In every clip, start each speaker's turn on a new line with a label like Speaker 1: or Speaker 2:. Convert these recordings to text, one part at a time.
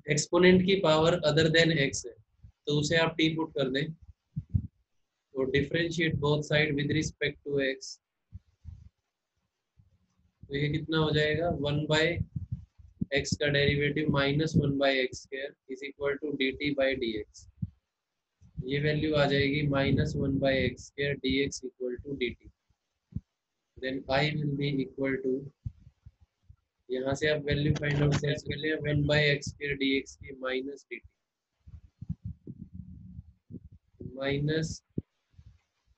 Speaker 1: Exponent की power other then x है तो उसे आप टी पुट कर दें, तो differentiate both side with respect to x, तो ये कितना हो जाएगा, 1 बाय एक्स का derivative minus 1 by x square is equal to d t by d x. ये वैल्यू आ जाएगी -1/x square dx equal to dt। Then I will be equal to, यहाँ से आप वैल्यू फाइंड आउट कर सकते हैं 1/x स्क्वायर dx की माइनस dt, माइनस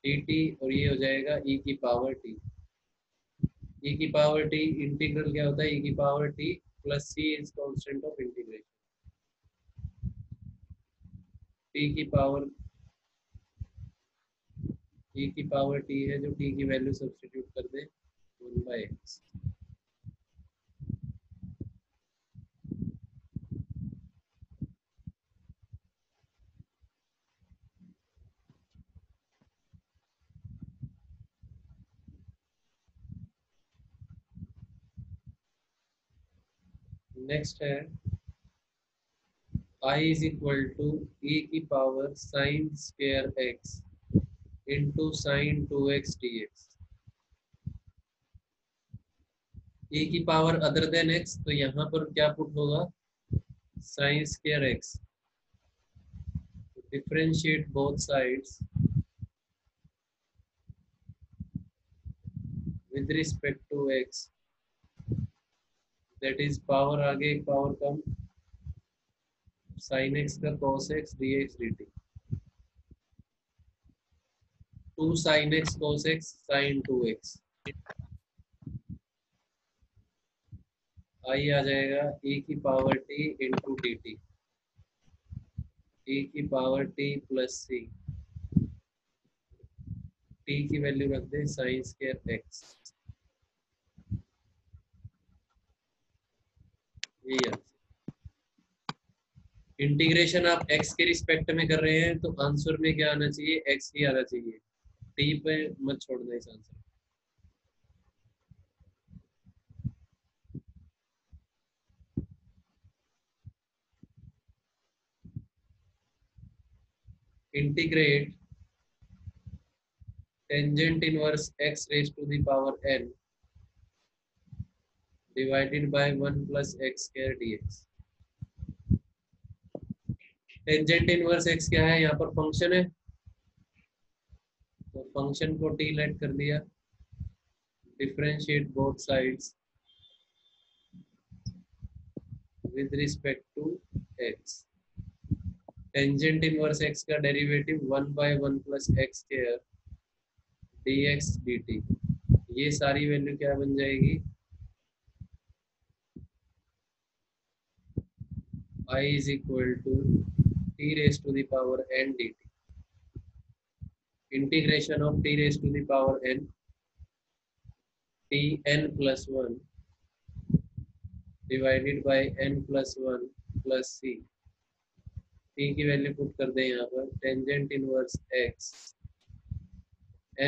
Speaker 1: dt, और ये हो जाएगा e की पावर t। e की पावर t इंटीग्रल क्या होता है, e की power t plus c is constant of integration. t की पावर e की पावर t है, जो t की वैल्यू सब्स्टिट्यूट कर दे 1/x। नेक्स्ट है I is equal to e की power sine square x into sine 2x dx। e की पावर अदर देन x, तो यहाँ पर क्या पुट होगा, sine square x, differentiate both sides with respect to x, that is power आगे एक power कम, साइन x का cos x dx dt, 2 sine x cos x sine 2x। I आ जाएगा e की power t into d t, e की power t plus c, t की value रख दे साइन स्क्वायर x। यही इंटीग्रेशन आप x के रिस्पेक्ट में कर रहे हैं तो आंसर में क्या आना चाहिए, x ही आना चाहिए, t पे मत छोड़ना इस answer. Integrate tangent inverse x raise to the power n divided by 1 plus x square dx। Tangent inverse x क्या है, यहाँ पर फंक्शन है, तो फंक्शन को t लेट कर दिया, differentiate both sides with respect to x। Tangent inverse x का derivative 1/1 plus x square dx dt। ये सारी वैल्यू क्या बन जाएगी, I is equal to t raised to the power n dt, integration of t raised to the power n, t n plus 1 divided by n plus 1 plus c। t की value put कर दें यहाँ पर, tangent inverse x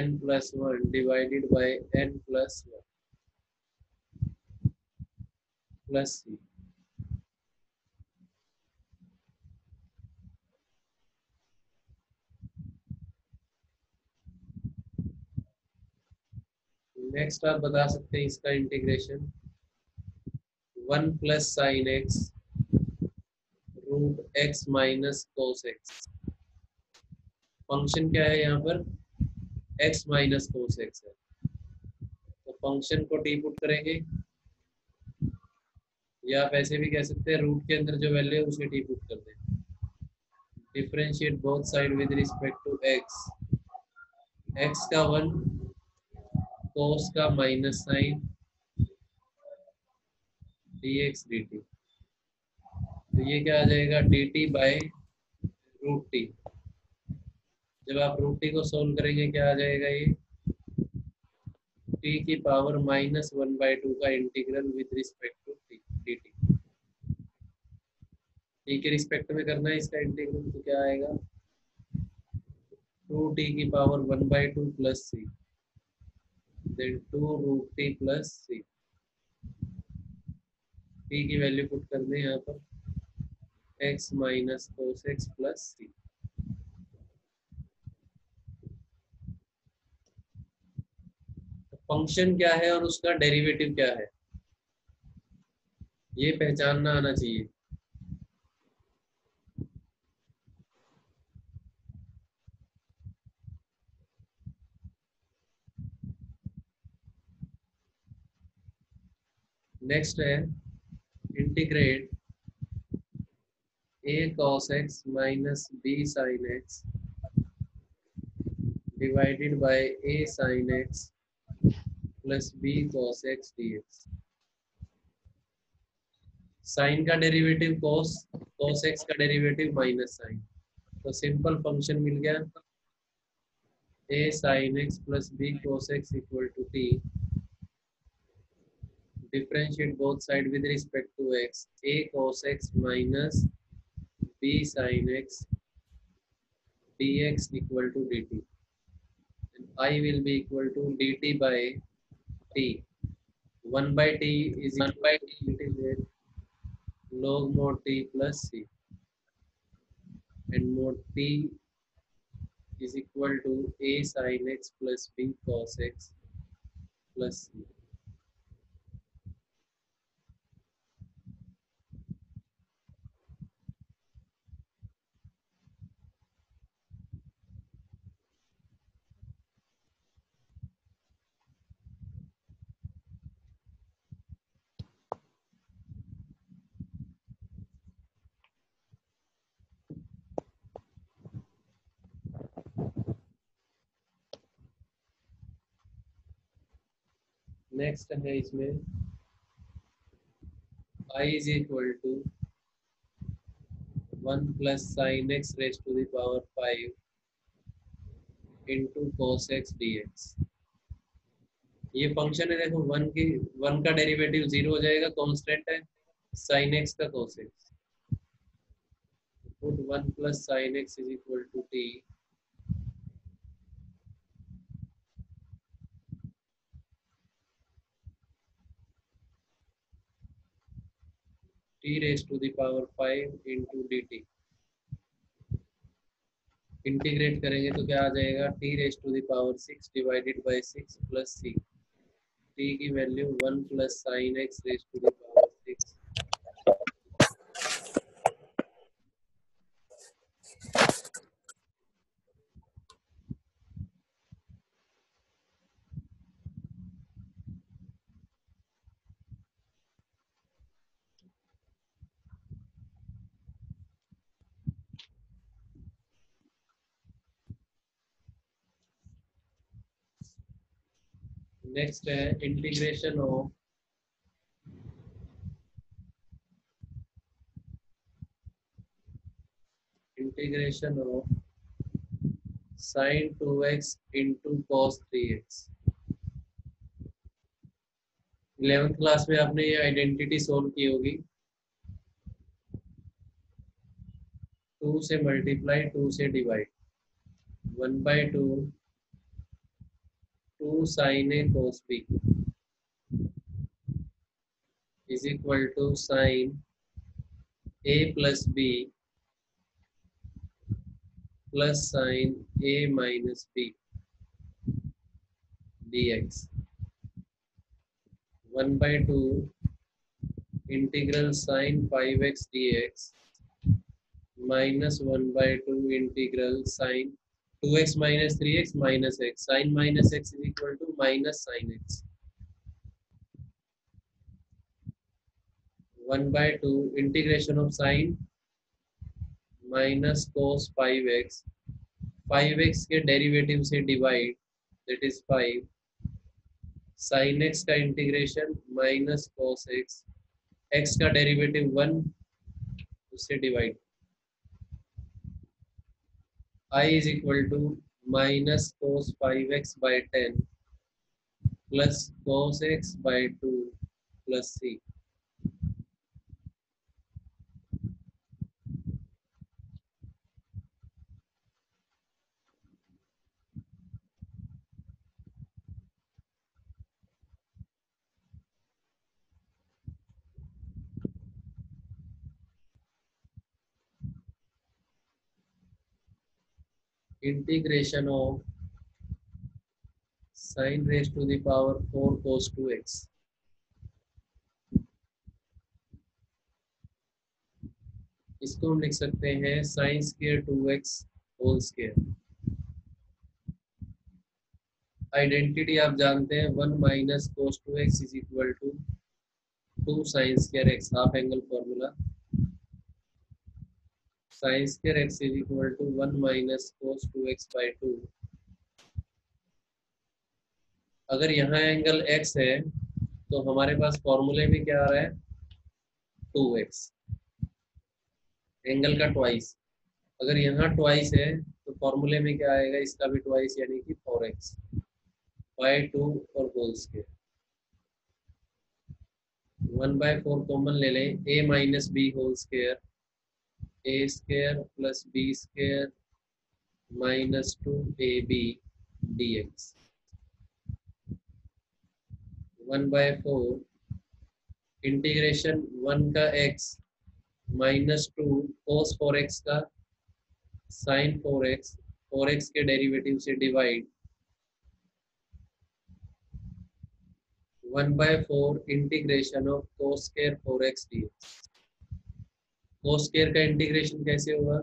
Speaker 1: n plus 1 divided by n plus 1 plus c। Next आप बता सकते हैं इसका integration, 1 plus sine x root x minus cos x. Function क्या है यहाँ पर, x माइनस कोस एक्स है, तो फंक्शन को टी पुट करेंगे, या आप ऐसे भी कह सकते हैं रूट के अंदर जो वैल्यू है उसे टी पुट कर दें, differentiate both side with respect to x, x का 1 कोस का माइनस साइन dx dt। तो ये क्या आ जाएगा, dt बाय रूट टी। जब आप रूट टी को सोल्व करेंगे क्या आ जाएगा, ये t की पावर -1/2 का integral with respect to t dt। T के रिस्पेक्ट में करना है इसका इंटीग्रल, तो क्या आएगा, 2t की power 1/2 plus c, then 2 root t plus c। T की वैल्यू पुट कर दें यहाँ पर, x minus cos x plus c. Function क्या है और उसका डेरिवेटिव क्या है, ये पहचानना आना चाहिए। नेक्स्ट है integrate a cos x minus b sine x divided by a sine x plus b cos x d x. Sine का डेरिवेटिव कॉस, कॉस एक्स का डेरिवेटिव माइनस साइन, तो सिंपल फंक्शन मिल गया a sin x plus b cos x equal to t। Differentiate both side with respect to x, a cos x minus b sin x dx equal to dt, and I will be equal to dt by t। 1 by t is equal to integrate log mod t plus c, and mod t is equal to a sin x plus b cos x plus c। Next है इसमें I is equal to 1 plus sin x raised to the power 5 into cos x dx। ये function है, देखो one का derivative zero हो जाएगा, constant है sin x का cos x। Put 1 plus sin x is equal to t, t raised to the power 5 into dt। Integrate करेंगे तो क्या आ जाएगा, t raised to the power 6 divided by 6 plus c। t की value 1 plus sin x raised to the power 6। Next है integration of sin 2x into cos 3x। 11th class में आपने ये identity solve की होगी, 2 से मल्टीप्लाई 2 से divide, 1/2 2 sin a cos b is equal to sin a plus b plus sin a minus b dx। 1/2 integral sin 5x dx minus 1/2 integral sin 2x minus 3x minus x, sin minus x is equal to minus sin x। 1/2 integration of sin minus cos 5x, 5x के derivative से divide, that is 5, sin x का integration minus cos x, x का derivative 1 उससे divide. I is equal to minus cos 5x by 10 plus cos x by 2 plus c। Integration of sin raised to the power 4 cos 2x, इसको हम लिख सकते हैं sin square 2x whole square. Identity आप जानते हैं 1 minus cos 2x is equal to 2 sin square x, half angle formula. sin square x is equal to 1 minus cos 2x by 2। अगर यहाँ एंगल x है तो हमारे पास फॉर्मूले में क्या आ रहा है 2x, एंगल का ट्वाइस। अगर यहाँ ट्वाइस है तो फॉर्मूले में क्या आएगा, इसका भी ट्वाइस यानी कि 4x बाई 2 और होल स्क्वायर। 1/4 कॉमन ले लें, a minus b whole square, a square plus b square minus 2ab dx। 1/4 integration 1 का x माइनस 2 cos 4x का sin 4x, 4x के डेरिवेटिव से divide 1/4 integration of cos square 4x dx। cos square का integration कैसे होगा,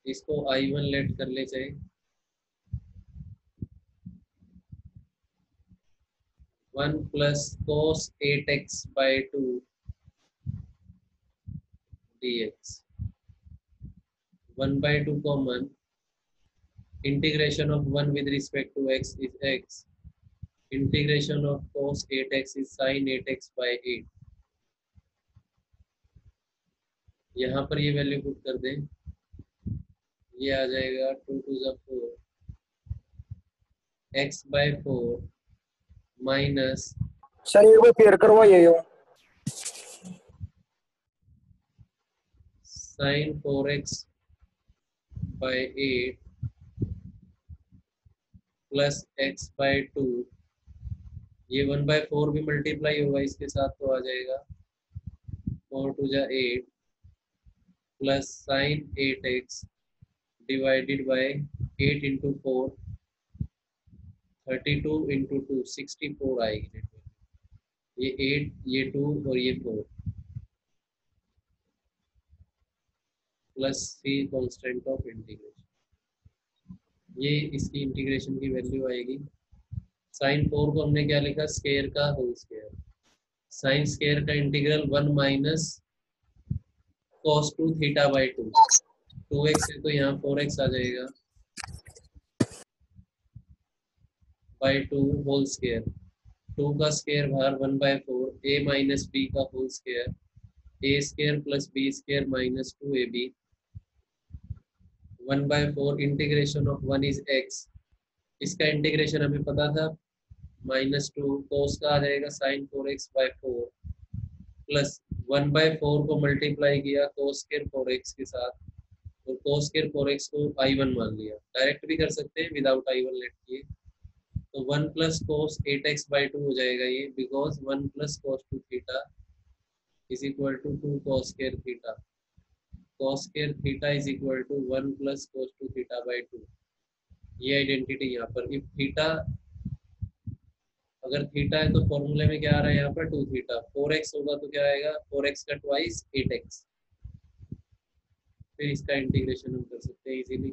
Speaker 1: इसको I1 late कर ले चाहे, 1 plus cos 8x by 2 dx। 1/2 common, integration of 1 with respect to x is x, integration of cos 8x is sin 8x by 8। यहाँ पर ये वैल्यू पुट कर दें, ये आ जाएगा 2 to the 4 x by 4 minus
Speaker 2: sir एक बार पेयर करवाइए यो
Speaker 1: sin 4x by 8 plus x by 2। ये 1/4 भी मल्टीप्लाई होगा इसके साथ तो आ जाएगा 4 to the 8 plus sin 8x divided by 8 into 4 32 into 2 64 आएगी। ये 8, ये 2 और ये 4 plus c constant of integration, ये इसकी इंटीग्रेशन की वैल्यू आएगी। sin 4 को हमने क्या लिखा, स्क्वायर का होल स्क्वायर। sin स्क्वायर का integral 1 minus cos 2 theta by 2, 2x है तो यहाँ 4x आ जाएगा बाई 2 होल स्क्वायर। 2 का स्क्वायर बाहर 1/4, a माइनस बी का whole square, a square plus b square minus 2ab। 1/4 integration of 1 is x, इसका integration हमें पता था -2 cos का आ जाएगा sin 4x बाई 4 प्लस 1/4 को मल्टीप्लाई किया cos स्क्वायर 4x के साथ और cos स्क्वायर 4x को I1 मान लिया। डायरेक्ट भी कर सकते हैं विदाउट I1 लेट किए, तो 1 प्लस cos 8x बाई 2 हो जाएगा ये, because 1 plus cos 2 theta is equal to 2 cos square theta. cos square theta is equal to 1 plus cos 2 theta by 2। ये आइडेंटिटी यहाँ पर, इफ थीटा, अगर थीटा है तो फॉर्मूले में क्या आ रहा है यहाँ पर 2 थीटा। 4x होगा तो क्या आएगा, 4x का ट्वाइस 8x। फिर इसका इंटीग्रेशन हम कर सकते हैं इजीली।